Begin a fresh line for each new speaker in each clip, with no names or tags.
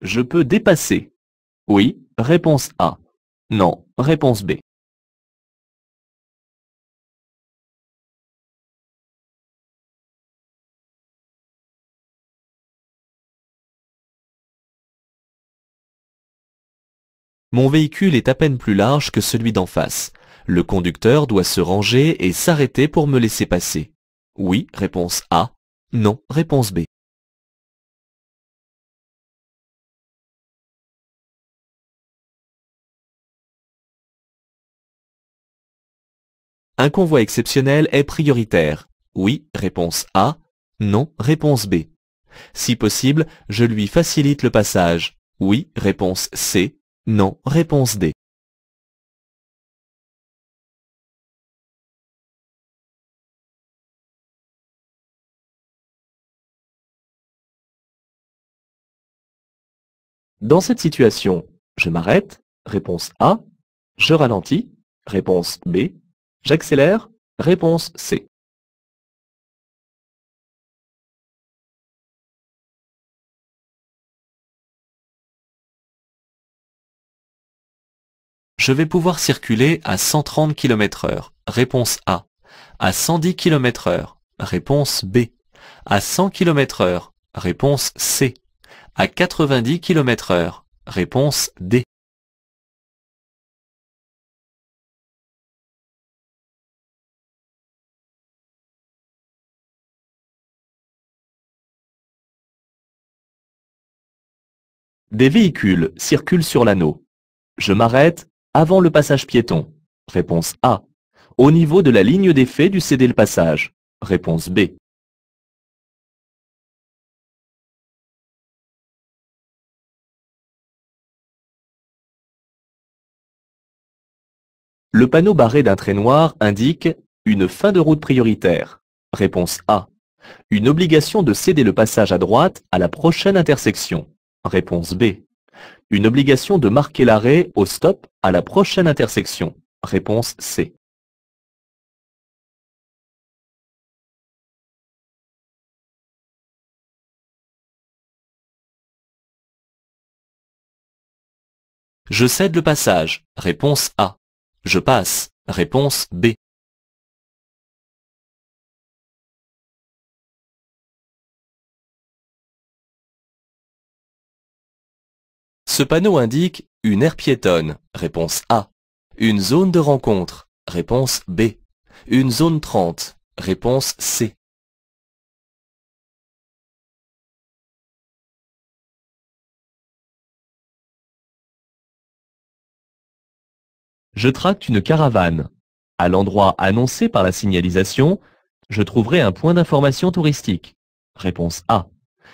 Je peux dépasser. Oui, réponse A. Non, réponse B. Mon véhicule est à peine plus large que celui d'en face. Le conducteur doit se ranger et s'arrêter pour me laisser passer. Oui, réponse A. Non, réponse B. Un convoi exceptionnel est prioritaire. Oui, réponse A. Non, réponse B. Si possible, je lui facilite le passage. Oui, réponse C. Non, réponse D. Dans cette situation, je m'arrête. Réponse A. Je ralentis. Réponse B. J'accélère. Réponse C. Je vais pouvoir circuler à 130 km/h. Réponse A. À 110 km/h. Réponse B. À 100 km/h. Réponse C. À 90 km/h. Réponse D. Des véhicules circulent sur l'anneau. Je m'arrête avant le passage piéton. Réponse A. Au niveau de la ligne d'effet du cédé-le-passage. Réponse B. Le panneau barré d'un trait noir indique une fin de route prioritaire. Réponse A. Une obligation de céder le passage à droite à la prochaine intersection. Réponse B. Une obligation de marquer l'arrêt au stop à la prochaine intersection. Réponse C. Je cède le passage. Réponse A. Je passe. Réponse B. Ce panneau indique une aire piétonne. Réponse A. Une zone de rencontre. Réponse B. Une zone 30. Réponse C. Je tracte une caravane. À l'endroit annoncé par la signalisation, je trouverai un point d'information touristique. Réponse A.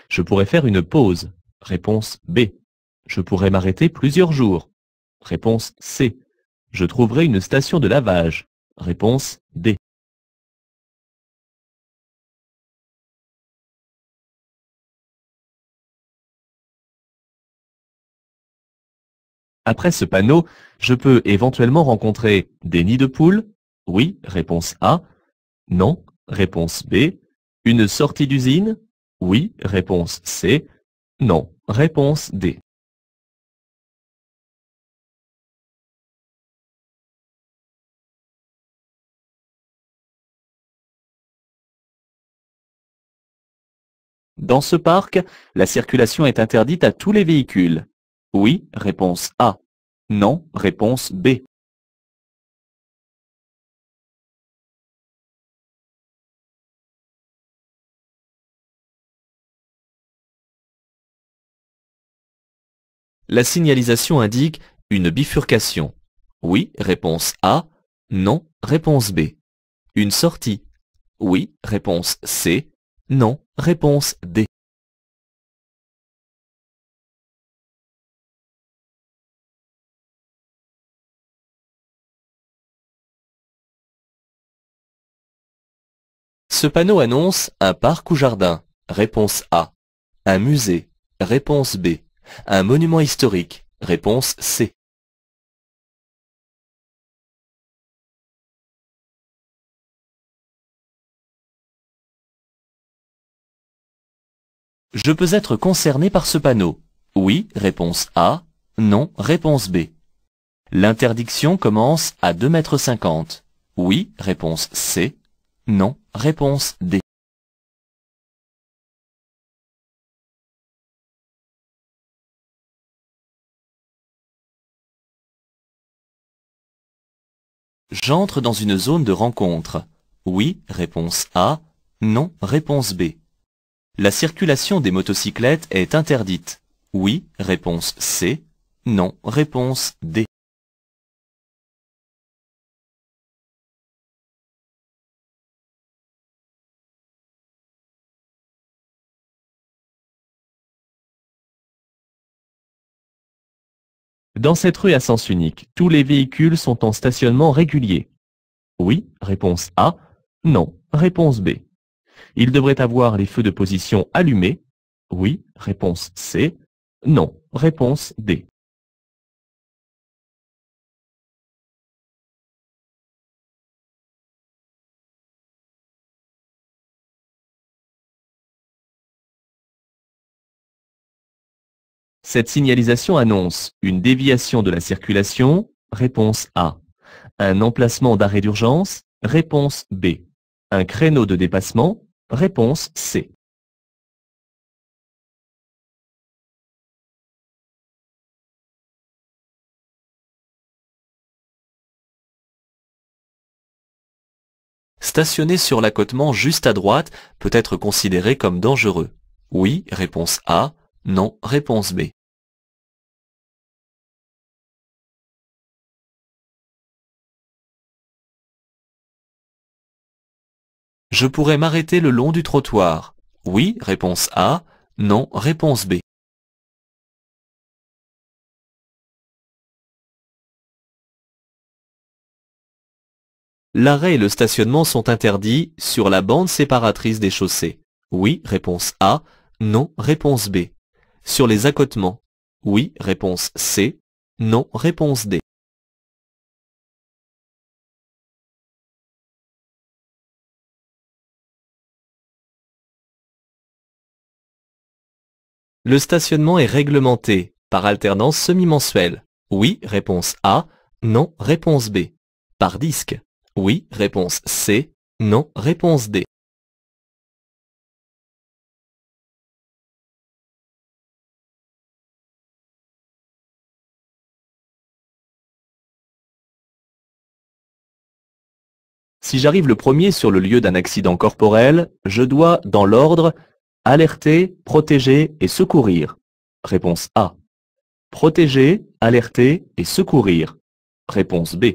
Je pourrais faire une pause. Réponse B. Je pourrais m'arrêter plusieurs jours. Réponse C. Je trouverai une station de lavage. Réponse D. Après ce panneau, je peux éventuellement rencontrer des nids de poules. Oui, réponse A. Non, réponse B. Une sortie d'usine. Oui, réponse C. Non, réponse D. Dans ce parc, la circulation est interdite à tous les véhicules. Oui, réponse A. Non, réponse B. La signalisation indique une bifurcation. Oui, réponse A. Non, réponse B. Une sortie. Oui, réponse C. Non, réponse D. Ce panneau annonce un parc ou jardin. Réponse A. Un musée. Réponse B. Un monument historique. Réponse C. Je peux être concerné par ce panneau. Oui, réponse A. Non, réponse B. L'interdiction commence à 2,50 m. Oui, réponse C. Non, réponse D. J'entre dans une zone de rencontre. Oui, réponse A. Non, réponse B. La circulation des motocyclettes est interdite. Oui, réponse C. Non, réponse D. Dans cette rue à sens unique, tous les véhicules sont en stationnement régulier. Oui, réponse A. Non, réponse B. Il devrait avoir les feux de position allumés. Oui, réponse C. Non, réponse D. Cette signalisation annonce une déviation de la circulation. Réponse A. Un emplacement d'arrêt d'urgence. Réponse B. Un créneau de dépassement. Réponse C. Stationner sur l'accotement juste à droite peut être considéré comme dangereux. Oui, réponse A. Non, réponse B. Je pourrais m'arrêter le long du trottoir. Oui, réponse A. Non, réponse B. L'arrêt et le stationnement sont interdits sur la bande séparatrice des chaussées. Oui, réponse A. Non, réponse B. Sur les accotements. Oui, réponse C. Non, réponse D. Le stationnement est réglementé par alternance semi-mensuelle. Oui, réponse A. Non, réponse B. Par disque. Oui, réponse C. Non, réponse D. Si j'arrive le premier sur le lieu d'un accident corporel, je dois, dans l'ordre, alerter, protéger et secourir. Réponse A. Protéger, alerter et secourir. Réponse B.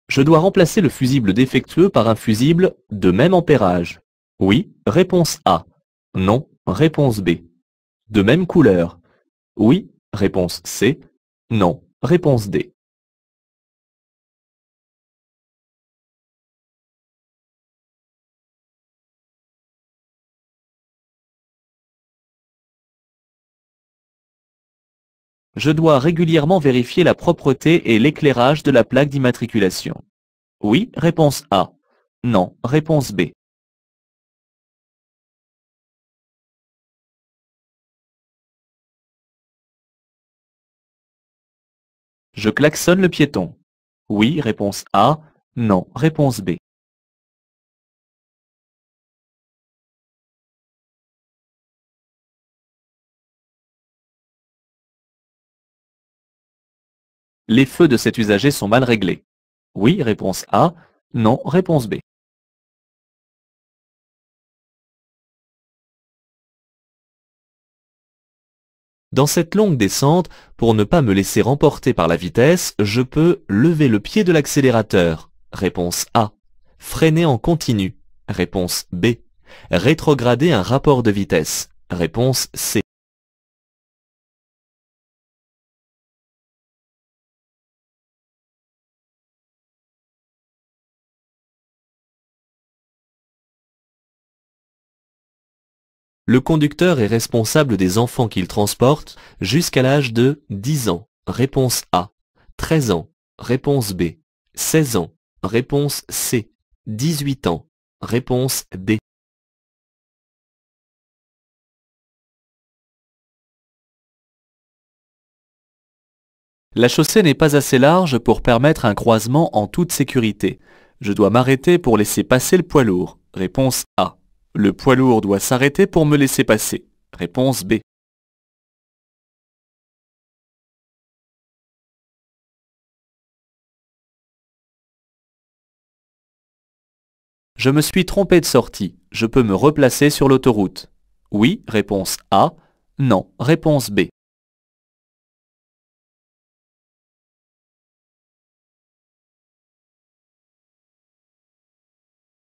Je dois remplacer le fusible défectueux par un fusible de même ampérage. Oui, réponse A. Non, réponse B. De même couleur. Oui, réponse C. Non, réponse D. Je dois régulièrement vérifier la propreté et l'éclairage de la plaque d'immatriculation. Oui, réponse A. Non, réponse B. Je klaxonne le piéton. Oui, réponse A. Non, réponse B. Les feux de cet usager sont mal réglés. Oui, réponse A. Non, réponse B. Dans cette longue descente, pour ne pas me laisser remporter par la vitesse, je peux lever le pied de l'accélérateur. Réponse A. Freiner en continu. Réponse B. Rétrograder un rapport de vitesse. Réponse C. Le conducteur est responsable des enfants qu'il transporte jusqu'à l'âge de 10 ans. Réponse A. 13 ans. Réponse B. 16 ans. Réponse C. 18 ans. Réponse D. La chaussée n'est pas assez large pour permettre un croisement en toute sécurité. Je dois m'arrêter pour laisser passer le poids lourd. Réponse A. Le poids lourd doit s'arrêter pour me laisser passer. Réponse B. Je me suis trompé de sortie. Je peux me replacer sur l'autoroute. Oui, réponse A. Non, réponse B.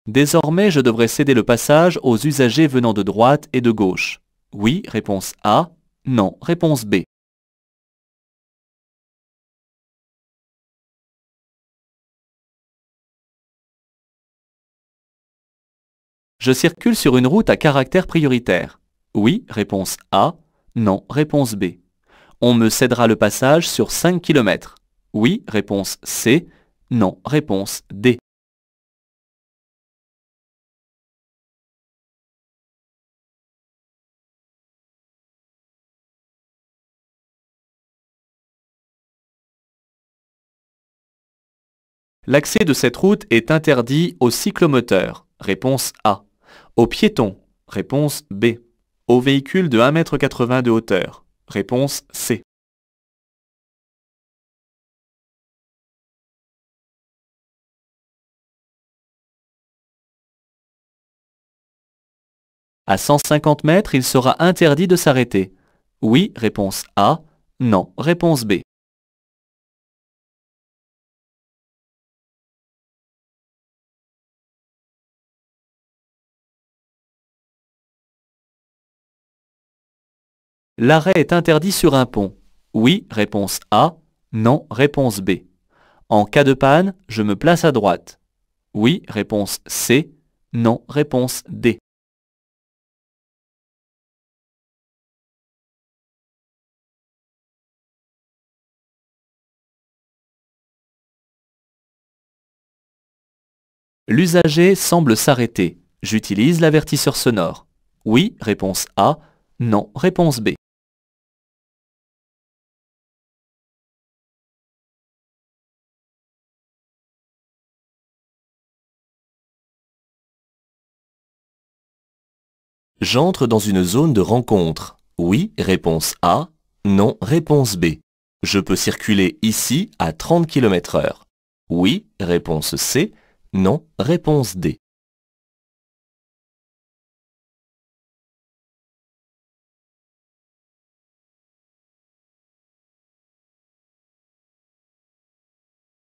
Désormais, je devrais céder le passage aux usagers venant de droite et de gauche. Oui, réponse A. Non, réponse B. Je circule sur une route à caractère prioritaire. Oui, réponse A. Non, réponse B. On me cédera le passage sur 5 km. Oui, réponse C. Non, réponse D. L'accès de cette route est interdit aux cyclomoteurs. Réponse A. Aux piétons. Réponse B. Aux véhicules de 1,80 m de hauteur. Réponse C. À 150 mètres, il sera interdit de s'arrêter. Oui, réponse A. Non, réponse B. L'arrêt est interdit sur un pont. Oui, réponse A. Non, réponse B. En cas de panne, je me place à droite. Oui, réponse C. Non, réponse D. L'usager semble s'arrêter. J'utilise l'avertisseur sonore. Oui, réponse A. Non, réponse B. J'entre dans une zone de rencontre. Oui, réponse A. Non, réponse B. Je peux circuler ici à 30 km/h. Oui, réponse C. Non, réponse D.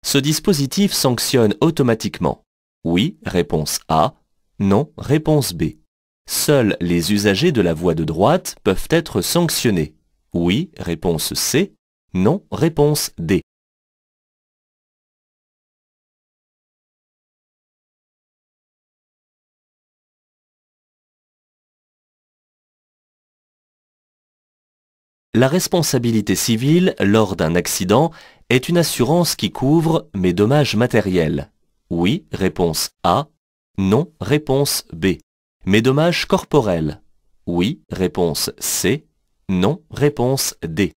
Ce dispositif sanctionne automatiquement. Oui, réponse A. Non, réponse B. Seuls les usagers de la voie de droite peuvent être sanctionnés. Oui, réponse C. Non, réponse D. La responsabilité civile lors d'un accident est une assurance qui couvre mes dommages matériels. Oui, réponse A. Non, réponse B. Mes dommages corporels. Oui, réponse C. Non, réponse D.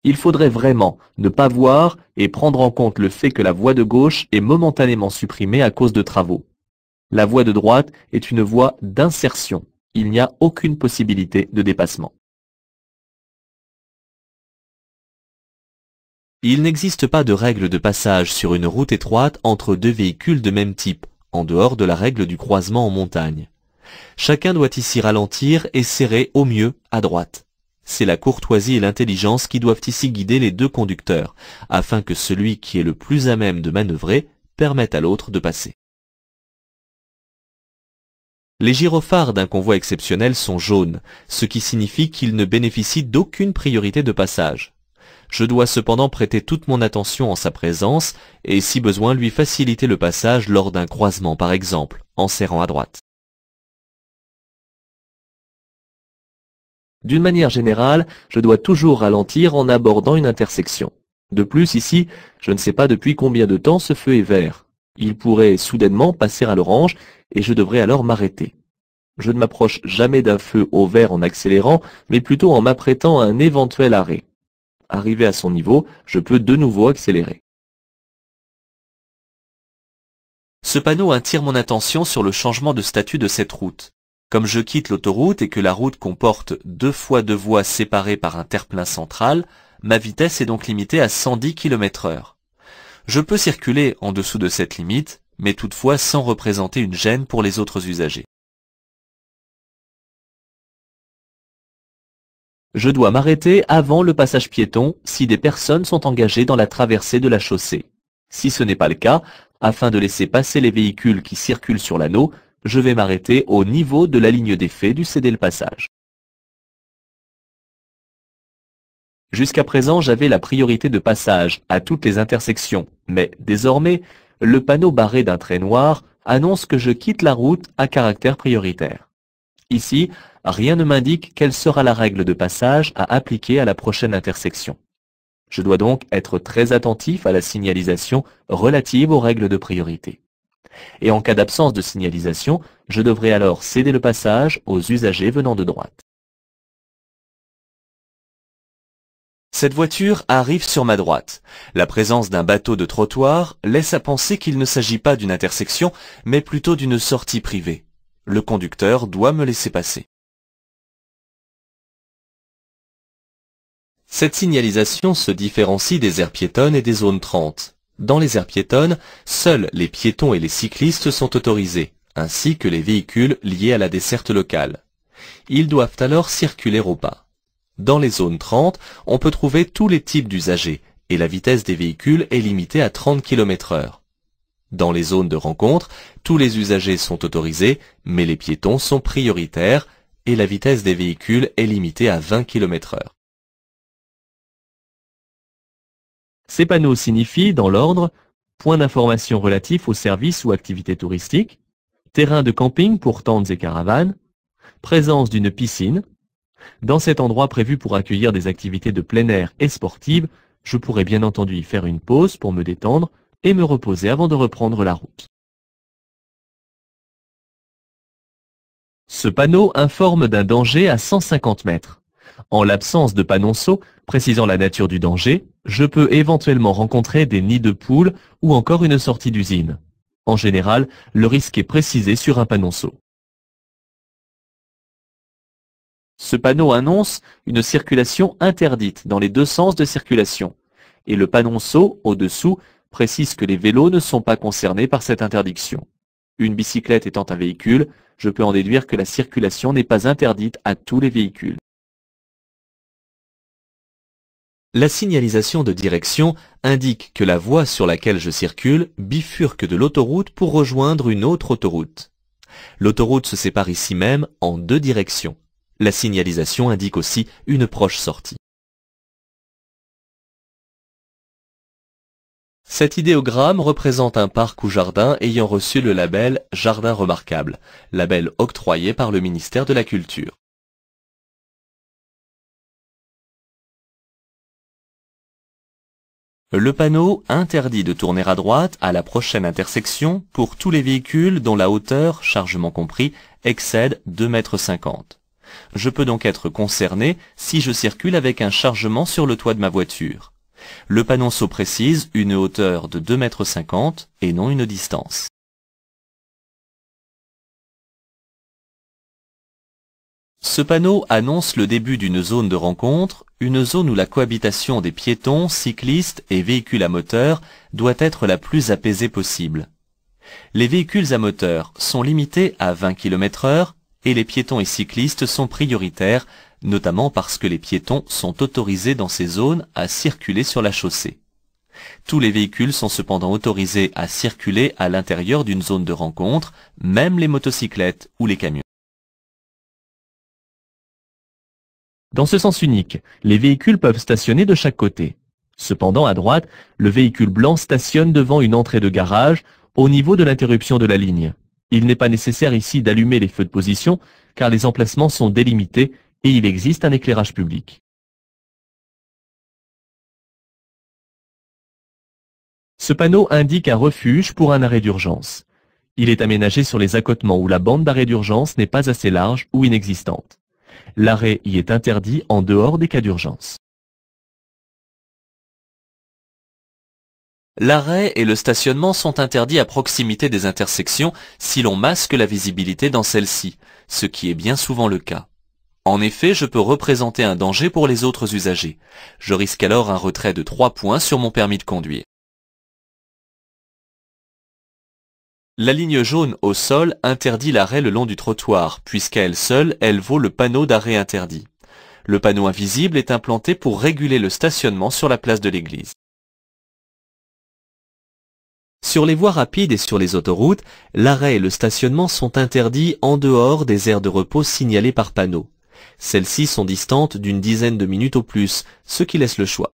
Il faudrait vraiment ne pas voir et prendre en compte le fait que la voie de gauche est momentanément supprimée à cause de travaux. La voie de droite est une voie d'insertion. Il n'y a aucune possibilité de dépassement. Il n'existe pas de règle de passage sur une route étroite entre deux véhicules de même type, en dehors de la règle du croisement en montagne. Chacun doit ici ralentir et serrer au mieux à droite. C'est la courtoisie et l'intelligence qui doivent ici guider les deux conducteurs, afin que celui qui est le plus à même de manœuvrer permette à l'autre de passer. Les gyrophares d'un convoi exceptionnel sont jaunes, ce qui signifie qu'ils ne bénéficient d'aucune priorité de passage. Je dois cependant prêter toute mon attention en sa présence et si besoin lui faciliter le passage lors d'un croisement par exemple, en serrant à droite. D'une manière générale, je dois toujours ralentir en abordant une intersection. De plus, ici, je ne sais pas depuis combien de temps ce feu est vert. Il pourrait soudainement passer à l'orange et je devrais alors m'arrêter. Je ne m'approche jamais d'un feu au vert en accélérant, mais plutôt en m'apprêtant à un éventuel arrêt. Arrivé à son niveau, je peux de nouveau accélérer. Ce panneau attire mon attention sur le changement de statut de cette route. Comme je quitte l'autoroute et que la route comporte 2 fois 2 voies séparées par un terre-plein central, ma vitesse est donc limitée à 110 km/h. Je peux circuler en dessous de cette limite, mais toutefois sans représenter une gêne pour les autres usagers. Je dois m'arrêter avant le passage piéton si des personnes sont engagées dans la traversée de la chaussée. Si ce n'est pas le cas, afin de laisser passer les véhicules qui circulent sur l'anneau, je vais m'arrêter au niveau de la ligne d'effet du céder-le-passage. Jusqu'à présent, j'avais la priorité de passage à toutes les intersections, mais désormais, le panneau barré d'un trait noir annonce que je quitte la route à caractère prioritaire. Ici, rien ne m'indique quelle sera la règle de passage à appliquer à la prochaine intersection. Je dois donc être très attentif à la signalisation relative aux règles de priorité. Et en cas d'absence de signalisation, je devrais alors céder le passage aux usagers venant de droite. Cette voiture arrive sur ma droite. La présence d'un bateau de trottoir laisse à penser qu'il ne s'agit pas d'une intersection, mais plutôt d'une sortie privée. Le conducteur doit me laisser passer. Cette signalisation se différencie des aires piétonnes et des zones 30. Dans les aires piétonnes, seuls les piétons et les cyclistes sont autorisés, ainsi que les véhicules liés à la desserte locale. Ils doivent alors circuler au pas. Dans les zones 30, on peut trouver tous les types d'usagers, et la vitesse des véhicules est limitée à 30 km/h. Dans les zones de rencontre, tous les usagers sont autorisés, mais les piétons sont prioritaires, et la vitesse des véhicules est limitée à 20 km/h. Ces panneaux signifient, dans l'ordre, point d'information relatif aux services ou activités touristiques, terrain de camping pour tentes et caravanes, présence d'une piscine. Dans cet endroit prévu pour accueillir des activités de plein air et sportives, je pourrais bien entendu y faire une pause pour me détendre et me reposer avant de reprendre la route. Ce panneau informe d'un danger à 150 mètres. En l'absence de panonceau précisant la nature du danger, je peux éventuellement rencontrer des nids de poules ou encore une sortie d'usine. En général, le risque est précisé sur un panonceau. Ce panneau annonce une circulation interdite dans les 2 sens de circulation, et le panonceau au-dessous précise que les vélos ne sont pas concernés par cette interdiction. Une bicyclette étant un véhicule, je peux en déduire que la circulation n'est pas interdite à tous les véhicules. La signalisation de direction indique que la voie sur laquelle je circule bifurque de l'autoroute pour rejoindre une autre autoroute. L'autoroute se sépare ici même en 2 directions. La signalisation indique aussi une proche sortie. Cet idéogramme représente un parc ou jardin ayant reçu le label Jardin remarquable, label octroyé par le ministère de la Culture. Le panneau interdit de tourner à droite à la prochaine intersection pour tous les véhicules dont la hauteur, chargement compris, excède 2,50 m. Je peux donc être concerné si je circule avec un chargement sur le toit de ma voiture. Le panonceau précise une hauteur de 2,50 m et non une distance. Ce panneau annonce le début d'une zone de rencontre, une zone où la cohabitation des piétons, cyclistes et véhicules à moteur doit être la plus apaisée possible. Les véhicules à moteur sont limités à 20 km/h et les piétons et cyclistes sont prioritaires, notamment parce que les piétons sont autorisés dans ces zones à circuler sur la chaussée. Tous les véhicules sont cependant autorisés à circuler à l'intérieur d'une zone de rencontre, même les motocyclettes ou les camions. Dans ce sens unique, les véhicules peuvent stationner de chaque côté. Cependant, à droite, le véhicule blanc stationne devant une entrée de garage, au niveau de l'interruption de la ligne. Il n'est pas nécessaire ici d'allumer les feux de position, car les emplacements sont délimités et il existe un éclairage public. Ce panneau indique un refuge pour un arrêt d'urgence. Il est aménagé sur les accotements où la bande d'arrêt d'urgence n'est pas assez large ou inexistante. L'arrêt y est interdit en dehors des cas d'urgence.
L'arrêt et le stationnement sont interdits à proximité des intersections si l'on masque la visibilité dans celles-ci, ce qui est bien souvent le cas. En effet, je peux représenter un danger pour les autres usagers. Je risque alors un retrait de 3 points sur mon permis de conduire. La ligne jaune au sol interdit l'arrêt le long du trottoir, puisqu'à elle seule, elle vaut le panneau d'arrêt interdit. Le panneau invisible est implanté pour réguler le stationnement sur la place de l'église. Sur les voies rapides et sur les autoroutes, l'arrêt et le stationnement sont interdits en dehors des aires de repos signalées par panneau. Celles-ci sont distantes d'une dizaine de minutes au plus, ce qui laisse le choix.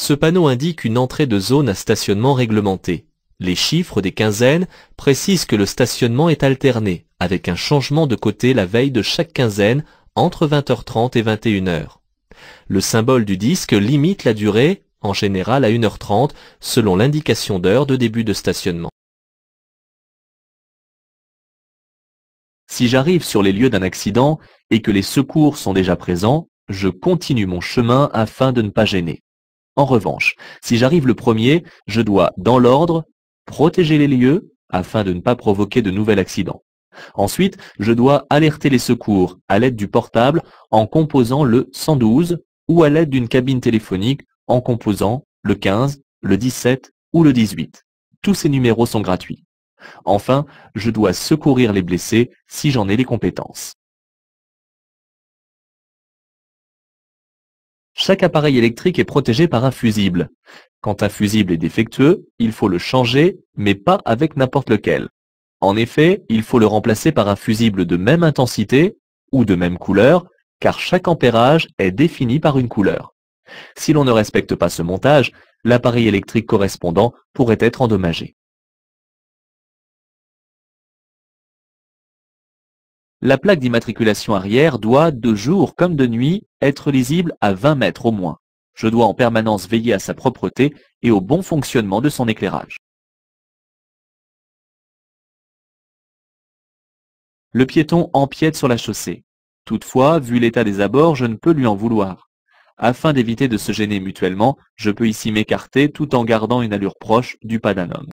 Ce panneau indique une entrée de zone à stationnement réglementé. Les chiffres des quinzaines précisent que le stationnement est alterné, avec un changement de côté la veille de chaque quinzaine entre 20h30 et 21h. Le symbole du disque limite la durée, en général à 1h30, selon l'indication d'heure de début de stationnement.
Si j'arrive sur les lieux d'un accident et que les secours sont déjà présents, je continue mon chemin afin de ne pas gêner. En revanche, si j'arrive le premier, je dois, dans l'ordre, protéger les lieux afin de ne pas provoquer de nouvel accident. Ensuite, je dois alerter les secours à l'aide du portable en composant le 112 ou à l'aide d'une cabine téléphonique en composant le 15, le 17 ou le 18. Tous ces numéros sont gratuits. Enfin, je dois secourir les blessés si j'en ai les compétences. Chaque appareil électrique est protégé par un fusible. Quand un fusible est défectueux, il faut le changer, mais pas avec n'importe lequel. En effet, il faut le remplacer par un fusible de même intensité ou de même couleur, car chaque ampérage est défini par une couleur. Si l'on ne respecte pas ce montage, l'appareil électrique correspondant pourrait être endommagé. La plaque d'immatriculation arrière doit, de jour comme de nuit, être lisible à 20 mètres au moins. Je dois en permanence veiller à sa propreté et au bon fonctionnement de son éclairage. Le piéton empiète sur la chaussée. Toutefois, vu l'état des abords, je ne peux lui en vouloir. Afin d'éviter de se gêner mutuellement, je peux ici m'écarter tout en gardant une allure proche du pas d'un homme.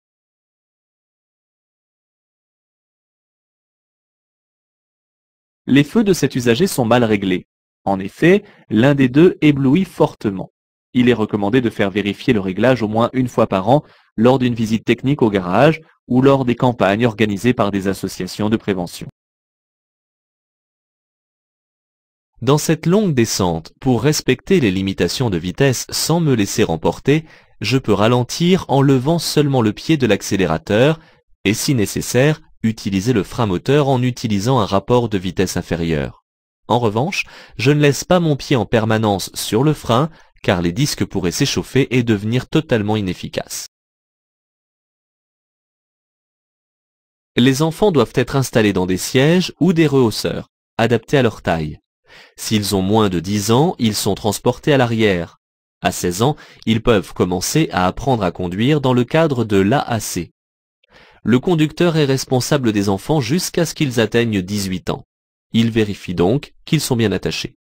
Les feux de cet usager sont mal réglés. En effet, l'un des deux éblouit fortement. Il est recommandé de faire vérifier le réglage au moins une fois par an lors d'une visite technique au garage ou lors des campagnes organisées par des associations de prévention.
Dans cette longue descente, pour respecter les limitations de vitesse sans me laisser emporter, je peux ralentir en levant seulement le pied de l'accélérateur et, si nécessaire, utiliser le frein moteur en utilisant un rapport de vitesse inférieur. En revanche, je ne laisse pas mon pied en permanence sur le frein car les disques pourraient s'échauffer et devenir totalement inefficaces. Les enfants doivent être installés dans des sièges ou des rehausseurs, adaptés à leur taille. S'ils ont moins de 10 ans, ils sont transportés à l'arrière. À 16 ans, ils peuvent commencer à apprendre à conduire dans le cadre de l'AAC. Le conducteur est responsable des enfants jusqu'à ce qu'ils atteignent 18 ans. Il vérifie donc qu'ils sont bien attachés.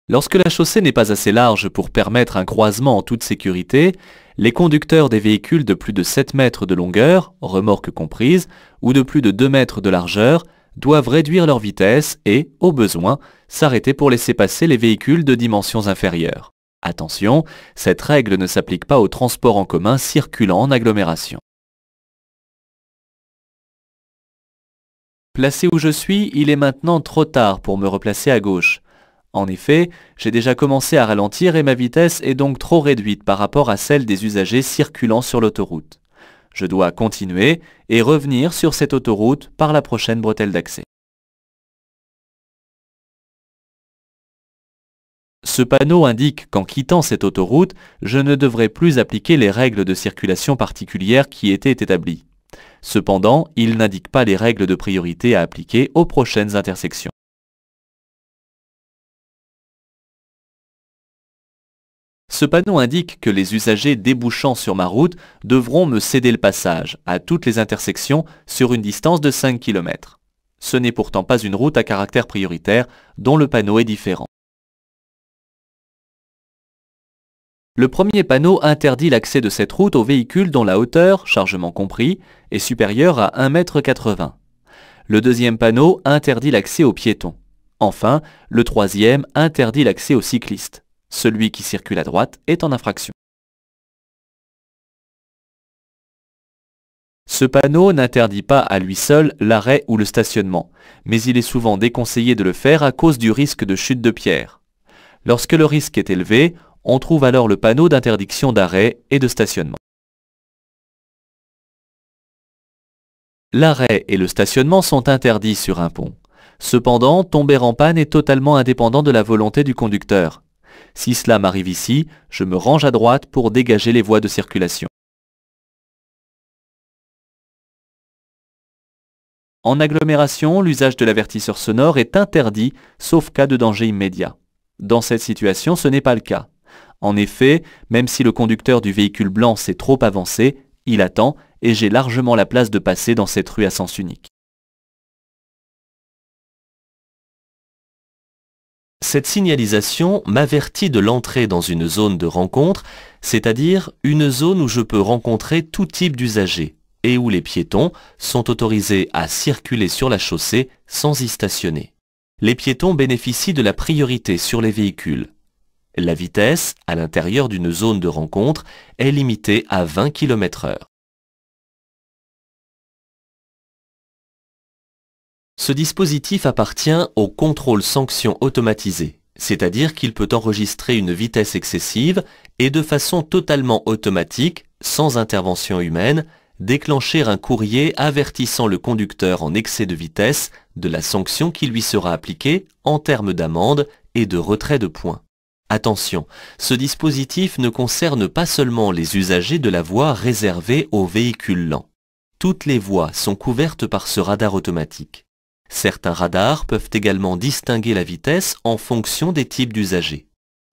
Lorsque la chaussée n'est pas assez large pour permettre un croisement en toute sécurité, les conducteurs des véhicules de plus de 7 mètres de longueur, remorques comprises, ou de plus de 2 mètres de largeur, doivent réduire leur vitesse et, au besoin, s'arrêter pour laisser passer les véhicules de dimensions inférieures. Attention, cette règle ne s'applique pas aux transports en commun circulant en agglomération. Placé où je suis, il est maintenant trop tard pour me replacer à gauche. En effet, j'ai déjà commencé à ralentir et ma vitesse est donc trop réduite par rapport à celle des usagers circulant sur l'autoroute. Je dois continuer et revenir sur cette autoroute par la prochaine bretelle d'accès. Ce panneau indique qu'en quittant cette autoroute, je ne devrais plus appliquer les règles de circulation particulières qui étaient établies. Cependant, il n'indique pas les règles de priorité à appliquer aux prochaines intersections. Ce panneau indique que les usagers débouchant sur ma route devront me céder le passage à toutes les intersections sur une distance de 5 km. Ce n'est pourtant pas une route à caractère prioritaire dont le panneau est différent. Le premier panneau interdit l'accès de cette route aux véhicules dont la hauteur, chargement compris, est supérieure à 1,80 m. Le deuxième panneau interdit l'accès aux piétons. Enfin, le troisième interdit l'accès aux cyclistes. Celui qui circule à droite est en infraction. Ce panneau n'interdit pas à lui seul l'arrêt ou le stationnement, mais il est souvent déconseillé de le faire à cause du risque de chute de pierre. Lorsque le risque est élevé, on trouve alors le panneau d'interdiction d'arrêt et de stationnement. L'arrêt et le stationnement sont interdits sur un pont. Cependant, tomber en panne est totalement indépendant de la volonté du conducteur. Si cela m'arrive ici, je me range à droite pour dégager les voies de circulation. En agglomération, l'usage de l'avertisseur sonore est interdit, sauf cas de danger immédiat. Dans cette situation, ce n'est pas le cas. En effet, même si le conducteur du véhicule blanc s'est trop avancé, il attend et j'ai largement la place de passer dans cette rue à sens unique.
Cette signalisation m'avertit de l'entrée dans une zone de rencontre, c'est-à-dire une zone où je peux rencontrer tout type d'usagers et où les piétons sont autorisés à circuler sur la chaussée sans y stationner. Les piétons bénéficient de la priorité sur les véhicules. La vitesse, à l'intérieur d'une zone de rencontre, est limitée à 20 km/h. Ce dispositif appartient au contrôle sanction automatisé, c'est-à-dire qu'il peut enregistrer une vitesse excessive et de façon totalement automatique, sans intervention humaine, déclencher un courrier avertissant le conducteur en excès de vitesse de la sanction qui lui sera appliquée en termes d'amende et de retrait de points. Attention, ce dispositif ne concerne pas seulement les usagers de la voie réservée aux véhicules lents. Toutes les voies sont couvertes par ce radar automatique. Certains radars peuvent également distinguer la vitesse en fonction des types d'usagers.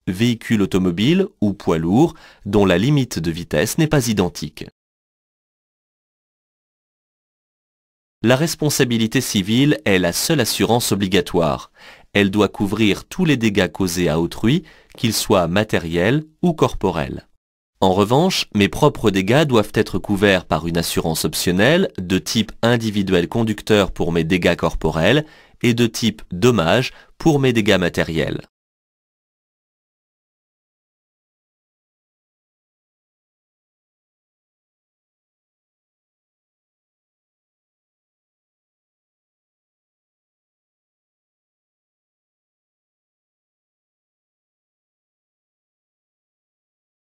Véhicules automobiles ou poids lourds dont la limite de vitesse n'est pas identique. La responsabilité civile est la seule assurance obligatoire. Elle doit couvrir tous les dégâts causés à autrui, qu'ils soient matériels ou corporels. En revanche, mes propres dégâts doivent être couverts par une assurance optionnelle de type individuel conducteur pour mes dégâts corporels et de type dommage pour mes dégâts matériels.